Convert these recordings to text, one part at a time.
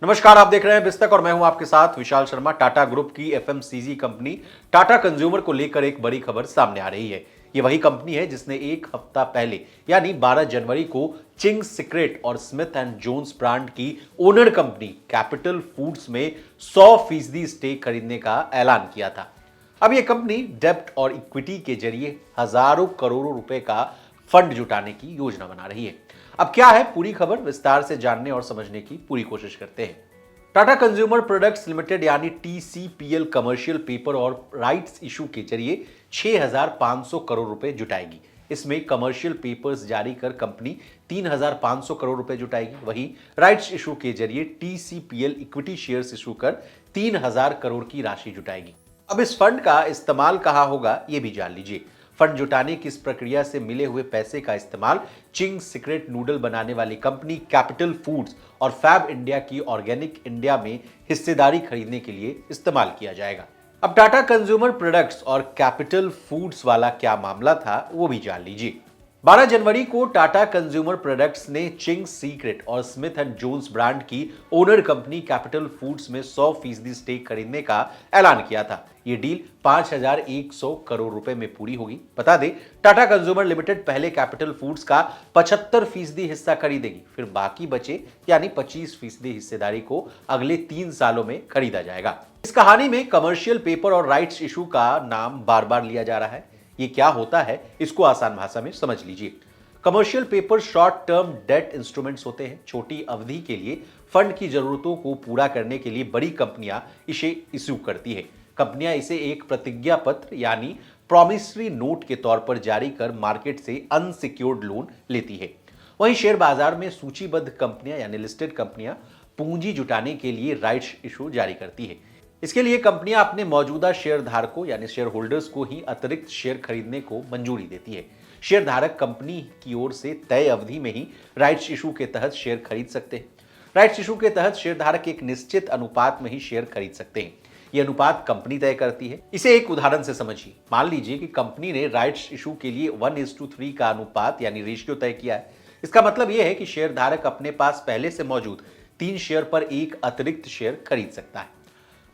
नमस्कार, आप देख रहे हैं बिस्तक और मैं हूं आपके साथ विशाल शर्मा। टाटा ग्रुप की एफएमसीजी कंपनी टाटा कंज्यूमर को लेकर एक बड़ी खबर सामने आ रही है। ये वही कंपनी है जिसने एक हफ्ता पहले यानी 12 जनवरी को चिंग्स सीक्रेट और स्मिथ एंड जोन्स ब्रांड की ओनर कंपनी कैपिटल फूड्स में 100% स्टेक खरीदने का ऐलान किया था। अब यह कंपनी डेब्ट और इक्विटी के जरिए हजारों करोड़ों रुपए का फंड जुटाने की योजना बना रही है। अब क्या है पूरी खबर, विस्तार से जानने और समझने की पूरी कोशिश करते हैं। टाटा कंज्यूमर प्रोडक्ट्स लिमिटेड यानी टीसीपीएल कमर्शियल पेपर और राइट्स इशू के जरिए 6,500 करोड़ रुपए जुटाएगी। इसमें कमर्शियल पेपर्स जारी कर कंपनी 3,500 करोड़ रुपए जुटाएगी। वहीं राइट्स इशू के जरिए टीसीपीएल इक्विटी शेयर्स इशू कर 3,000 करोड़ की राशि जुटाएगी। अब इस फंड का इस्तेमाल कहां होगा, यह भी जान लीजिए। फंड जुटाने की इस प्रक्रिया से मिले हुए पैसे का इस्तेमाल चिंग्स सीक्रेट नूडल बनाने वाली कंपनी कैपिटल फूड्स और फैब इंडिया की ऑर्गेनिक इंडिया में हिस्सेदारी खरीदने के लिए इस्तेमाल किया जाएगा। अब टाटा कंज्यूमर प्रोडक्ट्स और कैपिटल फूड्स वाला क्या मामला था, वो भी जान लीजिए। 12 जनवरी को टाटा कंज्यूमर प्रोडक्ट्स ने चिंग्स सीक्रेट और स्मिथ एंड जोन्स ब्रांड की ओनर कंपनी कैपिटल फूड्स में 100% स्टेक खरीदने का ऐलान किया था। यह डील 5,100 करोड़ रुपए में पूरी होगी। बता दें, टाटा कंज्यूमर लिमिटेड पहले कैपिटल फूड्स का 75% हिस्सा खरीदेगी, फिर बाकी बचे यानी 25% हिस्सेदारी को अगले 3 सालों में खरीदा जाएगा। इस कहानी में कमर्शियल पेपर और राइट्स इशू का नाम बार बार लिया जा रहा है। ये क्या होता है, इसको आसान भाषा में समझ लीजिए। Commercial paper short term debt instruments होते हैं। छोटी अवधि के लिए फंड की जरूरतों को पूरा करने के लिए बड़ी कंपनियां इसे इश्यू करती है। कंपनियां इसे एक प्रतिज्ञा पत्र यानी प्रॉमिसरी नोट के तौर पर जारी कर मार्केट से अनसिक्योर्ड लोन लेती है। वहीं शेयर बाजार में सूचीबद्ध कंपनियां यानी लिस्टेड कंपनियां पूंजी जुटाने के लिए राइट्स इशू जारी करती है। इसके लिए कंपनियां अपने मौजूदा शेयर धारकों यानी शेयर होल्डर्स को ही अतिरिक्त शेयर खरीदने को मंजूरी देती है। शेयर धारक कंपनी की ओर से तय अवधि में ही राइट्स इशू के तहत शेयर खरीद सकते हैं। राइट्स इशू के तहत शेयर धारक एक निश्चित अनुपात में ही शेयर खरीद सकते हैं। यह अनुपात कंपनी तय करती है। इसे एक उदाहरण से समझिए। मान लीजिए कि कंपनी ने राइट्स इशू के लिए 1:3 का अनुपात यानी रेशियो तय किया है। इसका मतलब यह है कि शेयर धारक अपने पास पहले से मौजूद 3 शेयर पर एक अतिरिक्त शेयर खरीद सकता है।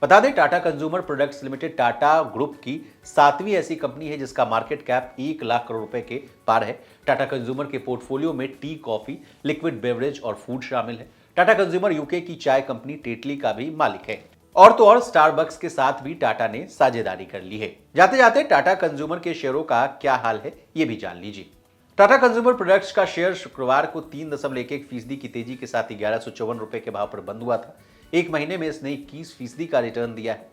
बता दें, Tata consumer products limited Tata group की 7वीं ऐसी कंपनी है जिसका मार्केट कैप 1 लाख करोड़ रुपए के पार है। टाटा कंज्यूमर के पोर्टफोलियो में टी, कॉफी, लिक्विड बेवरेज और फूड शामिल है। टाटा कंज्यूमर यूके की चाय कंपनी टेटली का भी मालिक है। और तो और स्टारबक्स के साथ भी टाटा ने साझेदारी कर ली है। जाते जाते टाटा कंज्यूमर के शेयरों का क्या हाल है, ये भी जान लीजिए। टाटा कंज्यूमर प्रोडक्ट्स का शेयर शुक्रवार को 3.11% की तेजी के साथ 1154 रुपए के भाव पर बंद हुआ था। एक महीने में इसने 21% का रिटर्न दिया है।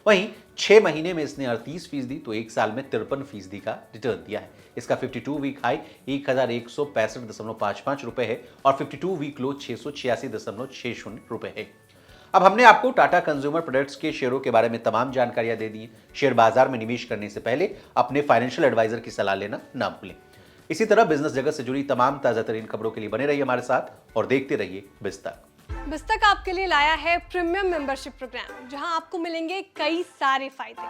वहीं 6 महीने में इसने 38%, तो एक साल में 53% का रिटर्न दिया है। इसका 52 वीक हाई 1,165.55 रुपए है और 52 वीक लो 686.60 रुपए है। अब हमने आपको टाटा कंज्यूमर प्रोडक्ट्स के शेयरों के बारे में तमाम जानकारियां दे दी। शेयर बाजार में निवेश करने से पहले अपने फाइनेंशियल एडवाइजर की सलाह लेना ना भूलें। इसी तरह बिजनेस जगत से जुड़ी तमाम ताजा तरीन खबरों के लिए बने रहिए हमारे साथ और देखते रहिए बिस्तक। बिस्तक आपके लिए लाया है प्रीमियम मेंबरशिप प्रोग्राम, जहां आपको मिलेंगे कई सारे फायदे,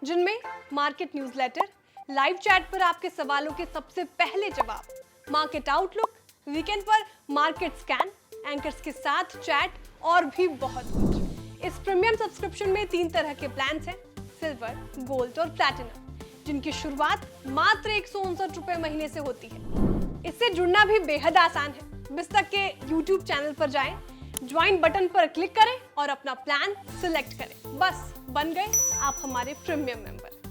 जिनमें मार्केट न्यूज़लेटर, लाइव चैट पर आपके सवालों के सबसे पहले जवाब, मार्केट आउटलुक, वीकेंड पर मार्केट स्कैन, एंकर्स के साथ चैट और भी बहुत कुछ। इस प्रीमियम सब्सक्रिप्शन में 3 तरह के प्लान हैं, सिल्वर, गोल्ड और प्लैटिनम, जिनकी शुरुआत मात्र 159 रुपए महीने से होती है। इससे जुड़ना भी बेहद आसान है। बिस्तक के YouTube चैनल पर जाएं, ज्वाइन बटन पर क्लिक करें और अपना प्लान सिलेक्ट करें। बस बन गए आप हमारे प्रीमियम मेंबर।